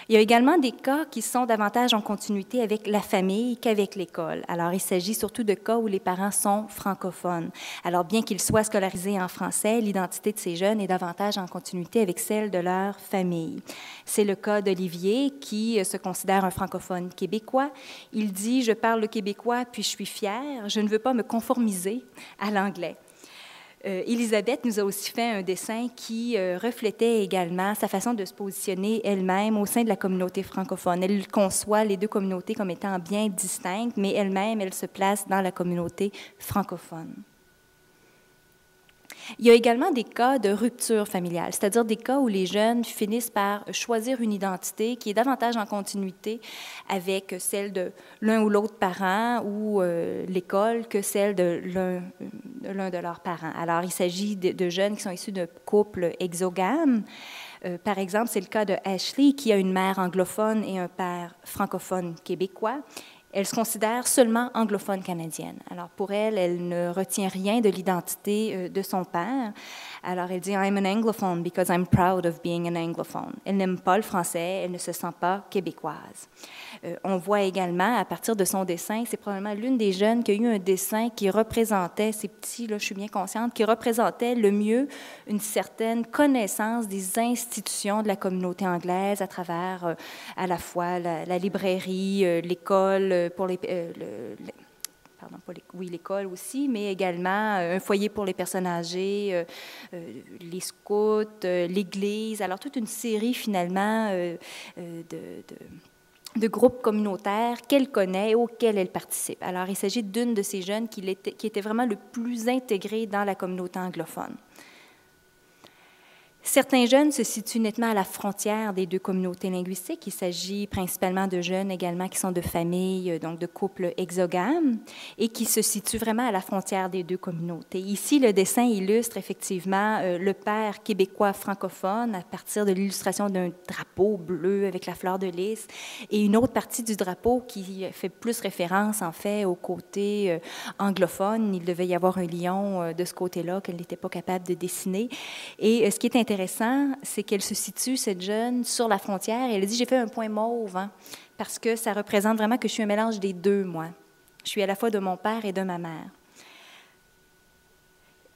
Il y a également des cas qui sont davantage en continuité avec la famille qu'avec l'école. Alors, il s'agit surtout de cas où les parents sont francophones. Alors, bien qu'ils soient scolarisés en français, l'identité de ces jeunes est davantage en continuité avec celle de leur famille. C'est le cas d'Olivier, qui se considère un francophone québécois. Il dit « Je parle le québécois, puis je suis fier. Je ne veux pas me conformiser à l'anglais. » Élisabeth nous a aussi fait un dessin qui reflétait également sa façon de se positionner elle-même au sein de la communauté francophone. Elle conçoit les deux communautés comme étant bien distinctes, mais elle-même, elle se place dans la communauté francophone. Il y a également des cas de rupture familiale, c'est-à-dire des cas où les jeunes finissent par choisir une identité qui est davantage en continuité avec celle de l'un ou l'autre parent ou l'école que celle de l'un de leurs parents. Alors, il s'agit de jeunes qui sont issus de couples exogames. Par exemple, c'est le cas de Ashley, qui a une mère anglophone et un père francophone québécois. Elle se considère seulement anglophone canadienne. Alors, pour elle, elle ne retient rien de l'identité de son père. Alors, elle dit « I'm an anglophone because I'm proud of being an anglophone ». Elle n'aime pas le français, elle ne se sent pas québécoise. On voit également, à partir de son dessin, c'est probablement l'une des jeunes qui a eu un dessin qui représentait, ces petits, là, je suis bien consciente, qui représentait le mieux une certaine connaissance des institutions de la communauté anglaise à travers à la fois la librairie, l'école, pour les... l'école aussi, mais également un foyer pour les personnes âgées, les scouts, l'église. Alors, toute une série, finalement, de groupes communautaires qu'elle connaît et auxquels elle participe. Alors, il s'agit d'une de ces jeunes qui était vraiment le plus intégrée dans la communauté anglophone. Certains jeunes se situent nettement à la frontière des deux communautés linguistiques. Il s'agit principalement de jeunes également qui sont de familles, donc de couples exogames, et qui se situent vraiment à la frontière des deux communautés. Ici, le dessin illustre effectivement le père québécois francophone à partir de l'illustration d'un drapeau bleu avec la fleur de lys, et une autre partie du drapeau qui fait plus référence, en fait, au côté anglophone. Il devait y avoir un lion de ce côté-là qu'elle n'était pas capable de dessiner. Et ce qui est intéressant, c'est qu'elle se situe, cette jeune, sur la frontière. Et elle dit, j'ai fait un point mauve, hein, parce que ça représente vraiment que je suis un mélange des deux, moi. Je suis à la fois de mon père et de ma mère.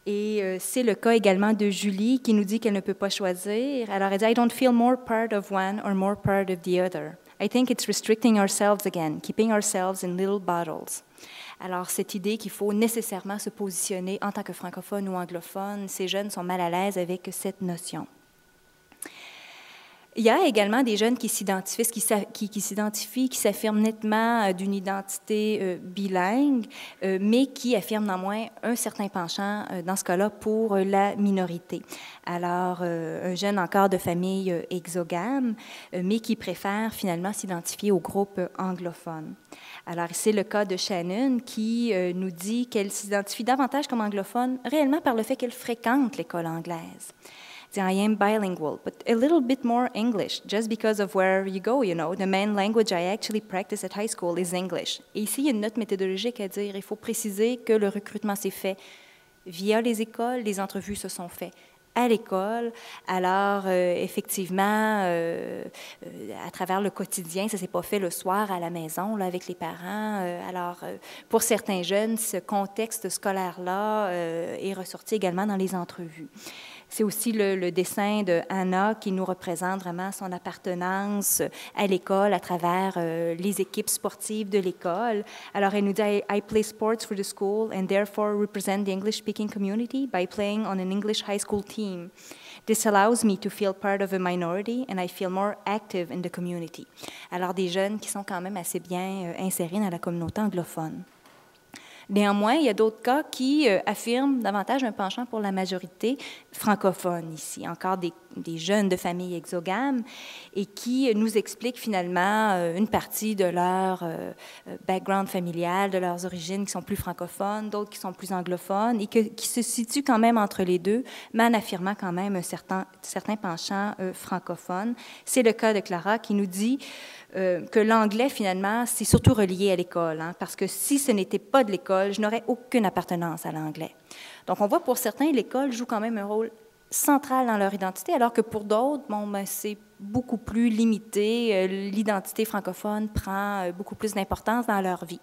Et c'est le cas également de Julie, qui nous dit qu'elle ne peut pas choisir. Alors, elle dit, I don't feel more part of one or more part of the other. I think it's restricting ourselves again, keeping ourselves in little bottles. Alors, cette idée qu'il faut nécessairement se positionner en tant que francophone ou anglophone, ces jeunes sont mal à l'aise avec cette notion. Il y a également des jeunes qui s'identifient, qui s'affirment nettement d'une identité bilingue, mais qui affirment néanmoins un certain penchant, dans ce cas-là, pour la minorité. Alors, un jeune encore de famille exogame, mais qui préfère finalement s'identifier au groupe anglophone. Alors, c'est le cas de Shannon qui nous dit qu'elle s'identifie davantage comme anglophone réellement par le fait qu'elle fréquente l'école anglaise. I am bilingual, but a little bit more English, just because of where you go, you know. The main language I actually practice at high school is English. Et ici, il y a une note méthodologique à dire. Il faut préciser que le recrutement s'est fait via les écoles, les entrevues se sont faites à l'école. Alors, effectivement, à travers le quotidien, ça ne s'est pas fait le soir à la maison, là, avec les parents. Alors, pour certains jeunes, ce contexte scolaire-là est ressorti également dans les entrevues. C'est aussi le dessin de Anna qui nous représente vraiment son appartenance à l'école à travers les équipes sportives de l'école. Alors, elle nous dit, I play sports for the school and therefore represent the English-speaking community by playing on an English high school team. This allows me to feel part of a minority and I feel more active in the community. Alors, des jeunes qui sont quand même assez bien insérés dans la communauté anglophone. Néanmoins, il y a d'autres cas qui affirment davantage un penchant pour la majorité francophone ici, encore des jeunes de familles exogames, et qui nous expliquent finalement une partie de leur background familial, de leurs origines qui sont plus francophones, d'autres qui sont plus anglophones, et qui se situent quand même entre les deux, mais en affirmant quand même un certain penchant francophone. C'est le cas de Clara qui nous dit que l'anglais, finalement, c'est surtout relié à l'école, hein, parce que si ce n'était pas de l'école, je n'aurais aucune appartenance à l'anglais. Donc, on voit pour certains, l'école joue quand même un rôle centrale dans leur identité, alors que pour d'autres, bon, ben, c'est beaucoup plus limité. L'identité francophone prend beaucoup plus d'importance dans leur vie.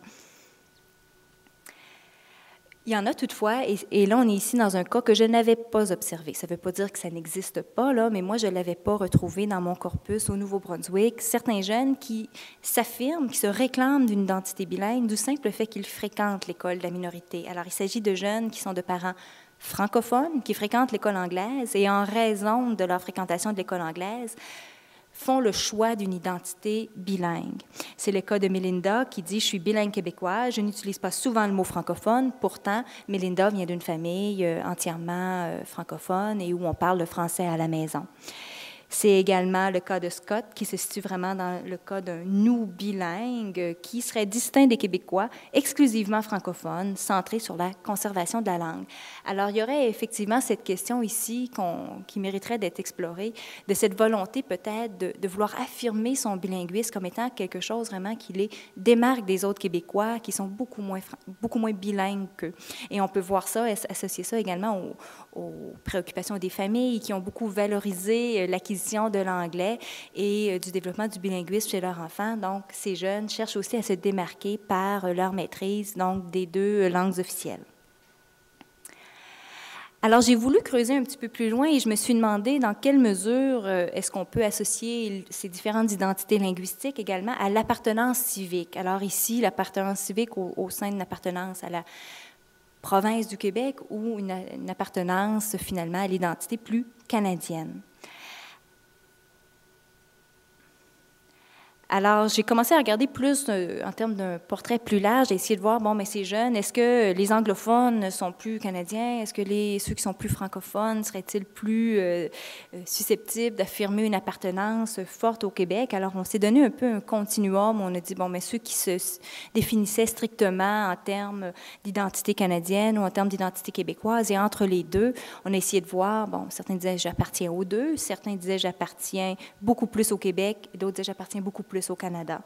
Il y en a toutefois, et là, on est ici dans un cas que je n'avais pas observé. Ça ne veut pas dire que ça n'existe pas, là, mais moi, je ne l'avais pas retrouvé dans mon corpus au Nouveau-Brunswick. Certains jeunes qui s'affirment, qui se réclament d'une identité bilingue du simple fait qu'ils fréquentent l'école de la minorité. Alors, il s'agit de jeunes qui sont de parents francophones, qui fréquentent l'école anglaise, et en raison de leur fréquentation de l'école anglaise, font le choix d'une identité bilingue. C'est le cas de Melinda qui dit « Je suis bilingue québécoise, je n'utilise pas souvent le mot francophone, pourtant, Melinda vient d'une famille entièrement francophone et où on parle le français à la maison. » C'est également le cas de Scott, qui se situe vraiment dans le cas d'un nous bilingue qui serait distinct des Québécois, exclusivement francophones, centré sur la conservation de la langue. Alors, il y aurait effectivement cette question ici qui mériterait d'être explorée, de cette volonté peut-être de vouloir affirmer son bilinguisme comme étant quelque chose vraiment qui les démarque des autres Québécois qui sont beaucoup moins bilingues qu'eux. Et on peut voir ça, associer ça également aux préoccupations des familles qui ont beaucoup valorisé l'acquisition de l'anglais et du développement du bilinguisme chez leurs enfants. Donc, ces jeunes cherchent aussi à se démarquer par leur maîtrise donc, des deux langues officielles. Alors, j'ai voulu creuser un petit peu plus loin et je me suis demandé dans quelle mesure est-ce qu'on peut associer ces différentes identités linguistiques également à l'appartenance civique. Alors ici, l'appartenance civique au sein d'une appartenance à la province du Québec ou une appartenance finalement à l'identité plus canadienne. Alors, j'ai commencé à regarder plus en termes d'un portrait plus large, et essayer de voir, bon, mais ces jeunes, est-ce que les anglophones sont plus canadiens? Est-ce que ceux qui sont plus francophones seraient-ils plus susceptibles d'affirmer une appartenance forte au Québec? Alors, on s'est donné un peu un continuum. On a dit, bon, mais ceux qui se définissaient strictement en termes d'identité canadienne ou en termes d'identité québécoise, et entre les deux, on a essayé de voir, bon, certains disaient, j'appartiens aux deux, certains disaient, j'appartiens beaucoup plus au Québec, et d'autres disaient, j'appartiens beaucoup plus au Canada.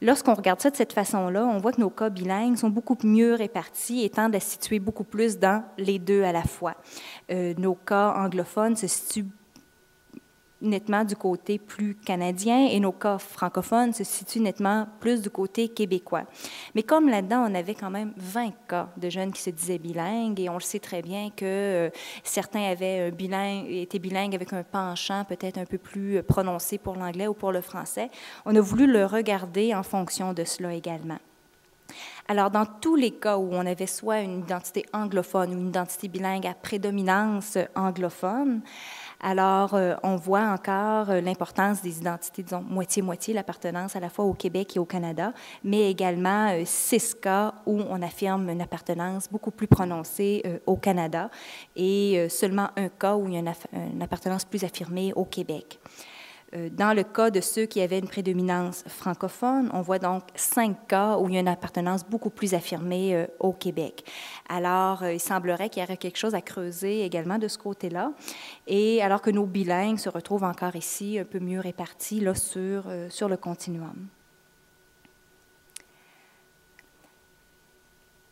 Lorsqu'on regarde ça de cette façon-là, on voit que nos cas bilingues sont beaucoup mieux répartis et tendent à se situer beaucoup plus dans les deux à la fois. Nos cas anglophones se situent nettement du côté plus canadien et nos cas francophones se situent nettement plus du côté québécois. Mais comme là-dedans, on avait quand même 20 cas de jeunes qui se disaient bilingues et on le sait très bien que certains étaient bilingues avec un penchant peut-être un peu plus prononcé pour l'anglais ou pour le français, on a voulu le regarder en fonction de cela également. Alors, dans tous les cas où on avait soit une identité anglophone ou une identité bilingue à prédominance anglophone, alors, on voit encore l'importance des identités, disons, moitié-moitié, l'appartenance à la fois au Québec et au Canada, mais également 6 cas où on affirme une appartenance beaucoup plus prononcée au Canada et seulement un cas où il y a une appartenance plus affirmée au Québec. Dans le cas de ceux qui avaient une prédominance francophone, on voit donc 5 cas où il y a une appartenance beaucoup plus affirmée au Québec. Alors, il semblerait qu'il y aurait quelque chose à creuser également de ce côté-là, et alors que nos bilingues se retrouvent encore ici un peu mieux répartis là, sur le continuum.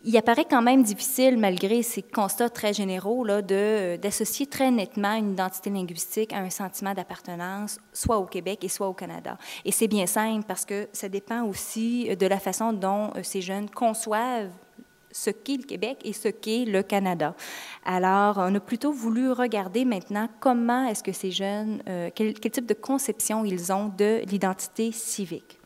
Il apparaît quand même difficile, malgré ces constats très généraux, d'associer très nettement une identité linguistique à un sentiment d'appartenance, soit au Québec et soit au Canada. Et c'est bien simple parce que ça dépend aussi de la façon dont ces jeunes conçoivent ce qu'est le Québec et ce qu'est le Canada. Alors, on a plutôt voulu regarder maintenant comment est-ce que ces jeunes, quel type de conception ils ont de l'identité civique.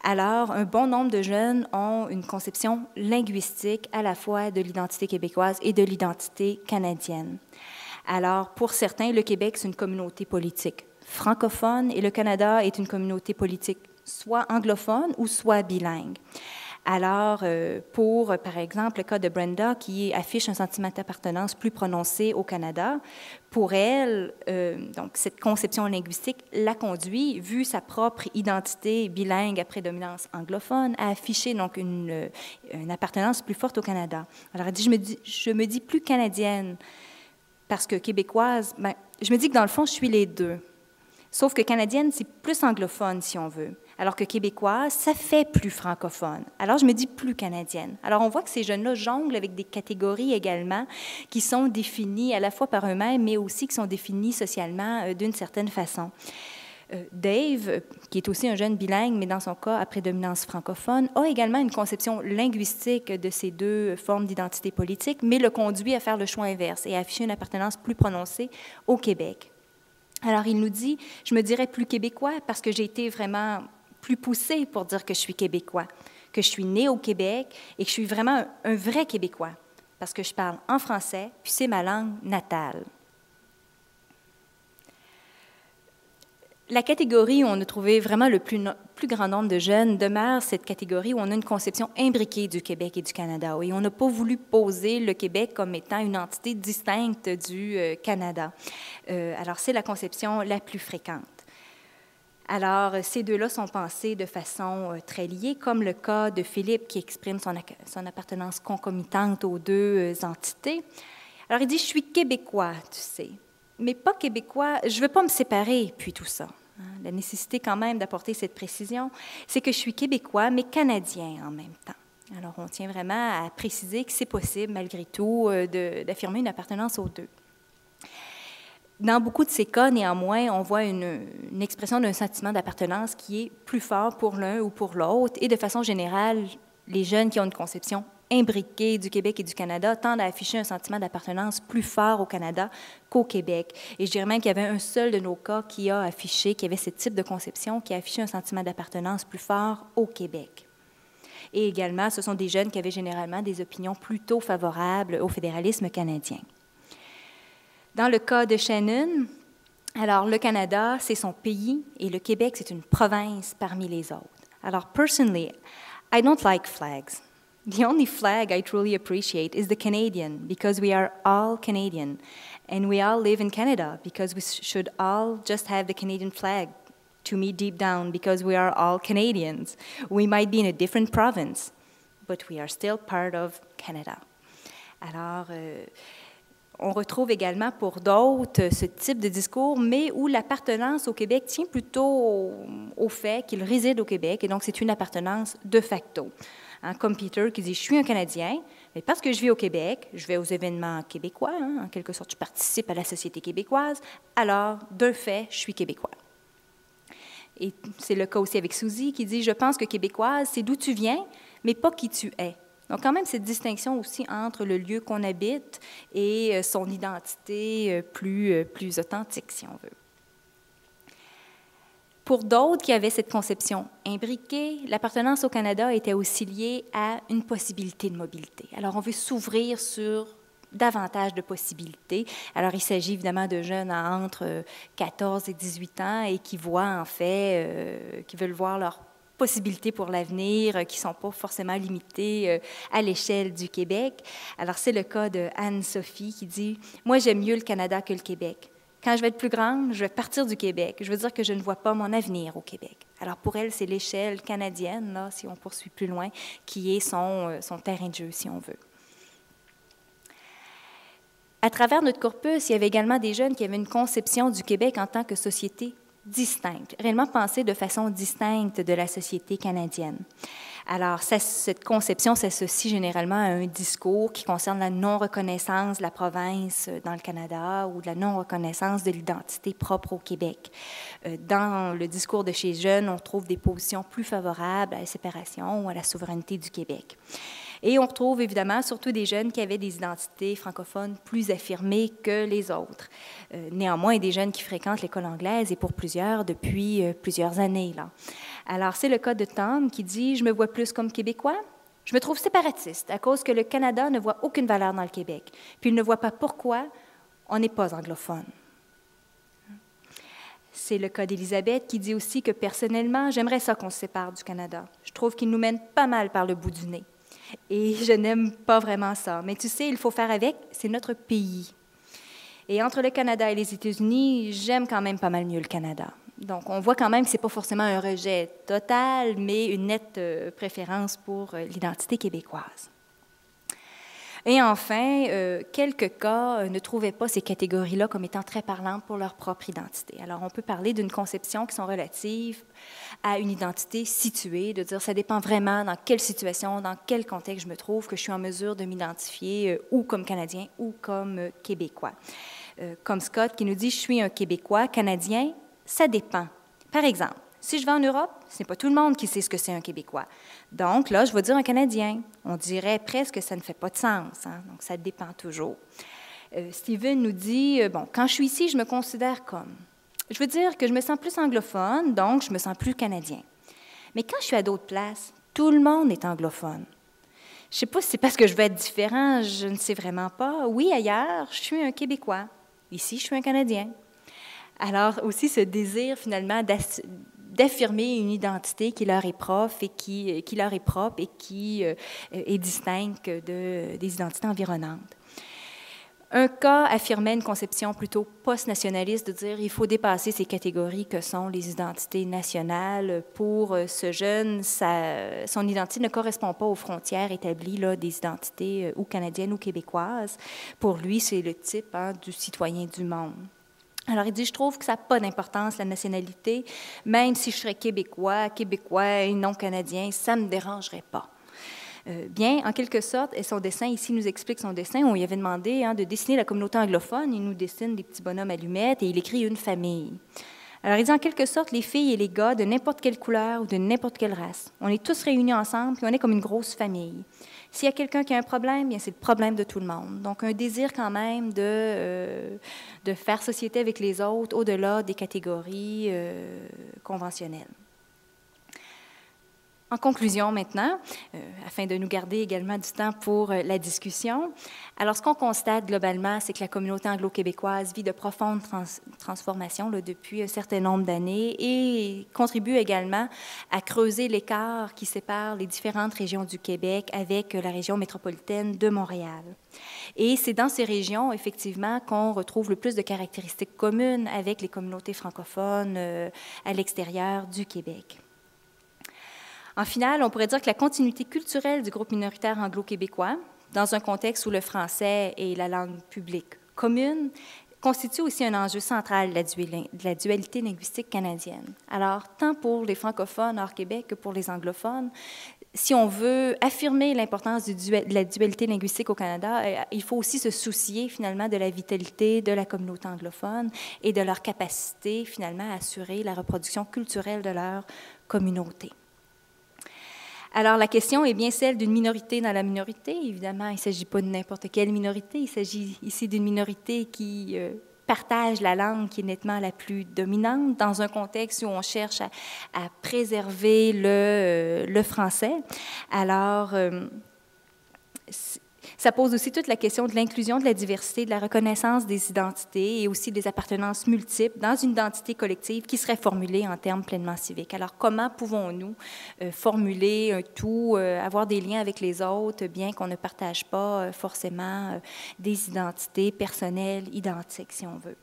Alors, un bon nombre de jeunes ont une conception linguistique à la fois de l'identité québécoise et de l'identité canadienne. Alors, pour certains, le Québec, c'est une communauté politique francophone et le Canada est une communauté politique soit anglophone ou soit bilingue. Alors, pour, par exemple, le cas de Brenda, qui affiche un sentiment d'appartenance plus prononcé au Canada, pour elle, donc cette conception linguistique la conduit, vu sa propre identité bilingue à prédominance anglophone, à afficher donc une appartenance plus forte au Canada. Alors, elle dit, je me dis plus canadienne, parce que québécoise, ben, je me dis que dans le fond, je suis les deux. Sauf que canadienne, c'est plus anglophone, si on veut. alors que québécoise, ça fait plus francophone. Alors, je me dis plus canadienne. Alors, on voit que ces jeunes-là jonglent avec des catégories également qui sont définies à la fois par eux-mêmes, mais aussi qui sont définies socialement d'une certaine façon. Dave, qui est aussi un jeune bilingue, mais dans son cas à prédominance francophone, a également une conception linguistique de ces deux formes d'identité politique, mais le conduit à faire le choix inverse et à afficher une appartenance plus prononcée au Québec. Alors, il nous dit, je me dirais plus québécois parce que j'ai été vraiment plus poussée pour dire que je suis québécois, que je suis née au Québec et que je suis vraiment un vrai Québécois, parce que je parle en français, puis c'est ma langue natale. La catégorie où on a trouvé vraiment le plus grand nombre de jeunes demeure cette catégorie où on a une conception imbriquée du Québec et du Canada. Et on n'a pas voulu poser le Québec comme étant une entité distincte du Canada. Alors, c'est la conception la plus fréquente. Alors, ces deux-là sont pensés de façon très liée, comme le cas de Philippe qui exprime son appartenance concomitante aux deux entités. Alors, il dit « Je suis québécois, tu sais ». Mais pas québécois, je ne veux pas me séparer, puis tout ça. La nécessité quand même d'apporter cette précision, c'est que je suis québécois, mais canadien en même temps. Alors, on tient vraiment à préciser que c'est possible, malgré tout, d'affirmer une appartenance aux deux. Dans beaucoup de ces cas, néanmoins, on voit une expression d'un sentiment d'appartenance qui est plus fort pour l'un ou pour l'autre, et de façon générale, les jeunes qui ont une conception imbriqués du Québec et du Canada tendent à afficher un sentiment d'appartenance plus fort au Canada qu'au Québec. Et je dirais même qu'il y avait un seul de nos cas qui a affiché, qui avait ce type de conception, qui a affiché un sentiment d'appartenance plus fort au Québec. Et également, ce sont des jeunes qui avaient généralement des opinions plutôt favorables au fédéralisme canadien. Dans le cas de Shannon, alors le Canada, c'est son pays et le Québec, c'est une province parmi les autres. Alors, personally, I don't like flags. The only flag I truly appreciate is the Canadian, because we are all Canadian, and we all live in Canada, because we should all just have the Canadian flag, to me deep down, because we are all Canadians. We might be in a different province, but we are still part of Canada. Alors, on retrouve également pour d'autres ce type de discours, mais où l'appartenance au Québec tient plutôt au fait qu'il réside au Québec, et donc c'est une appartenance de facto. Comme Peter qui dit « Je suis un Canadien, mais parce que je vis au Québec, je vais aux événements québécois, en quelque sorte, je participe à la société québécoise, alors, de fait, je suis québécois. » Et c'est le cas aussi avec Suzy qui dit « Je pense que québécoise, c'est d'où tu viens, mais pas qui tu es. » Donc, quand même, cette distinction aussi entre le lieu qu'on habite et son identité plus authentique, si on veut. Pour d'autres qui avaient cette conception imbriquée, l'appartenance au Canada était aussi liée à une possibilité de mobilité. Alors, on veut s'ouvrir sur davantage de possibilités. Alors, il s'agit évidemment de jeunes entre 14 et 18 ans et qui voient, en fait, qui veulent voir leurs possibilités pour l'avenir, qui ne sont pas forcément limitées à l'échelle du Québec. Alors, c'est le cas de Anne-Sophie qui dit « Moi, j'aime mieux le Canada que le Québec. Quand je vais être plus grande, je vais partir du Québec. Je veux dire que je ne vois pas mon avenir au Québec. » Alors, pour elle, c'est l'échelle canadienne, là, si on poursuit plus loin, qui est son terrain de jeu, si on veut. À travers notre corpus, il y avait également des jeunes qui avaient une conception du Québec en tant que société distincte, réellement pensée de façon distincte de la société canadienne. Alors, cette conception s'associe généralement à un discours qui concerne la non-reconnaissance de la province dans le Canada ou de la non-reconnaissance de l'identité propre au Québec. Dans le discours de chez jeunes, on trouve des positions plus favorables à la séparation ou à la souveraineté du Québec. Et on retrouve évidemment surtout des jeunes qui avaient des identités francophones plus affirmées que les autres. Néanmoins, des jeunes qui fréquentent l'école anglaise et pour plusieurs depuis plusieurs années, là. Alors, c'est le cas de Tom qui dit « Je me vois plus comme Québécois. Je me trouve séparatiste à cause que le Canada ne voit aucune valeur dans le Québec. Puis il ne voit pas pourquoi on n'est pas anglophone. » C'est le cas d'Élisabeth qui dit aussi que personnellement, j'aimerais ça qu'on se sépare du Canada. Je trouve qu'il nous mène pas mal par le bout du nez. Et je n'aime pas vraiment ça. Mais tu sais, il faut faire avec, c'est notre pays. Et entre le Canada et les États-Unis, j'aime quand même pas mal mieux le Canada. Donc, on voit quand même que ce n'est pas forcément un rejet total, mais une nette préférence pour l'identité québécoise. Et enfin, quelques cas ne trouvaient pas ces catégories-là comme étant très parlantes pour leur propre identité. Alors, on peut parler d'une conception qui sont relatives à une identité située, de dire ça dépend vraiment dans quelle situation, dans quel contexte je me trouve, que je suis en mesure de m'identifier ou comme Canadien ou comme Québécois. Comme Scott qui nous dit « Je suis un Québécois, Canadien, ça dépend ». Par exemple, si je vais en Europe, ce n'est pas tout le monde qui sait ce que c'est un Québécois. Donc là, je vais dire un Canadien. On dirait presque que ça ne fait pas de sens. Hein? Donc, ça dépend toujours. Steven nous dit, bon, quand je suis ici, je me considère comme. Je veux dire que je me sens plus anglophone, donc je me sens plus Canadien. Mais quand je suis à d'autres places, tout le monde est anglophone. Je ne sais pas si c'est parce que je veux être différent, je ne sais vraiment pas. Oui, ailleurs, je suis un Québécois. Ici, je suis un Canadien. Alors aussi, ce désir, finalement, d'affirmer une identité qui leur est propre et qui est distincte des identités environnantes. Un cas affirmait une conception plutôt post-nationaliste de dire il faut dépasser ces catégories que sont les identités nationales. Pour ce jeune, son identité ne correspond pas aux frontières établies là, des identités ou canadiennes ou québécoises. Pour lui, c'est le type du citoyen du monde. Alors, il dit, je trouve que ça n'a pas d'importance, la nationalité, même si je serais québécois et non canadien, ça ne me dérangerait pas. Bien, en quelque sorte, et son dessin, ici, nous explique son dessin, on lui avait demandé de dessiner la communauté anglophone, il nous dessine des petits bonhommes allumettes et il écrit une famille. Alors, il dit, en quelque sorte, les filles et les gars de n'importe quelle couleur ou de n'importe quelle race, on est tous réunis ensemble, puis on est comme une grosse famille. S'il y a quelqu'un qui a un problème, bien c'est le problème de tout le monde. Donc, un désir quand même de faire société avec les autres au-delà des catégories conventionnelles. En conclusion maintenant, afin de nous garder également du temps pour la discussion, alors ce qu'on constate globalement, c'est que la communauté anglo-québécoise vit de profondes transformations là, depuis un certain nombre d'années et contribue également à creuser l'écart qui sépare les différentes régions du Québec avec la région métropolitaine de Montréal. Et c'est dans ces régions, effectivement, qu'on retrouve le plus de caractéristiques communes avec les communautés francophones à l'extérieur du Québec. En final, on pourrait dire que la continuité culturelle du groupe minoritaire anglo-québécois, dans un contexte où le français est la langue publique commune, constitue aussi un enjeu central de la dualité linguistique canadienne. Alors, tant pour les francophones hors Québec que pour les anglophones, si on veut affirmer l'importance de la dualité linguistique au Canada, il faut aussi se soucier finalement de la vitalité de la communauté anglophone et de leur capacité finalement à assurer la reproduction culturelle de leur communauté. Alors, la question est bien celle d'une minorité dans la minorité. Évidemment, il ne s'agit pas de n'importe quelle minorité. Il s'agit ici d'une minorité qui partage la langue qui est nettement la plus dominante dans un contexte où on cherche à préserver le français. Alors, ça pose aussi toute la question de l'inclusion, de la diversité, de la reconnaissance des identités et aussi des appartenances multiples dans une identité collective qui serait formulée en termes pleinement civiques. Alors, comment pouvons-nous formuler un tout, avoir des liens avec les autres, bien qu'on ne partage pas forcément des identités personnelles identiques, si on veut?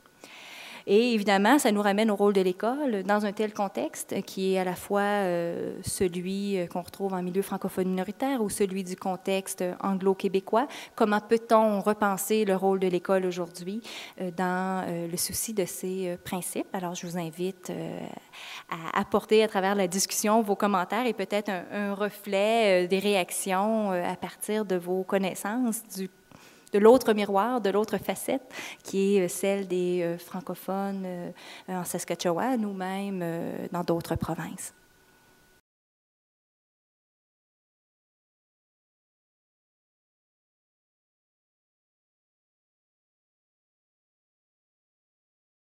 Et évidemment, ça nous ramène au rôle de l'école dans un tel contexte qui est à la fois celui qu'on retrouve en milieu francophone minoritaire ou celui du contexte anglo-québécois. Comment peut-on repenser le rôle de l'école aujourd'hui dans le souci de ces principes? Alors, je vous invite à apporter à travers la discussion vos commentaires et peut-être un reflet des réactions à partir de vos connaissances de l'autre miroir, de l'autre facette, qui est celle des francophones en Saskatchewan ou même dans d'autres provinces.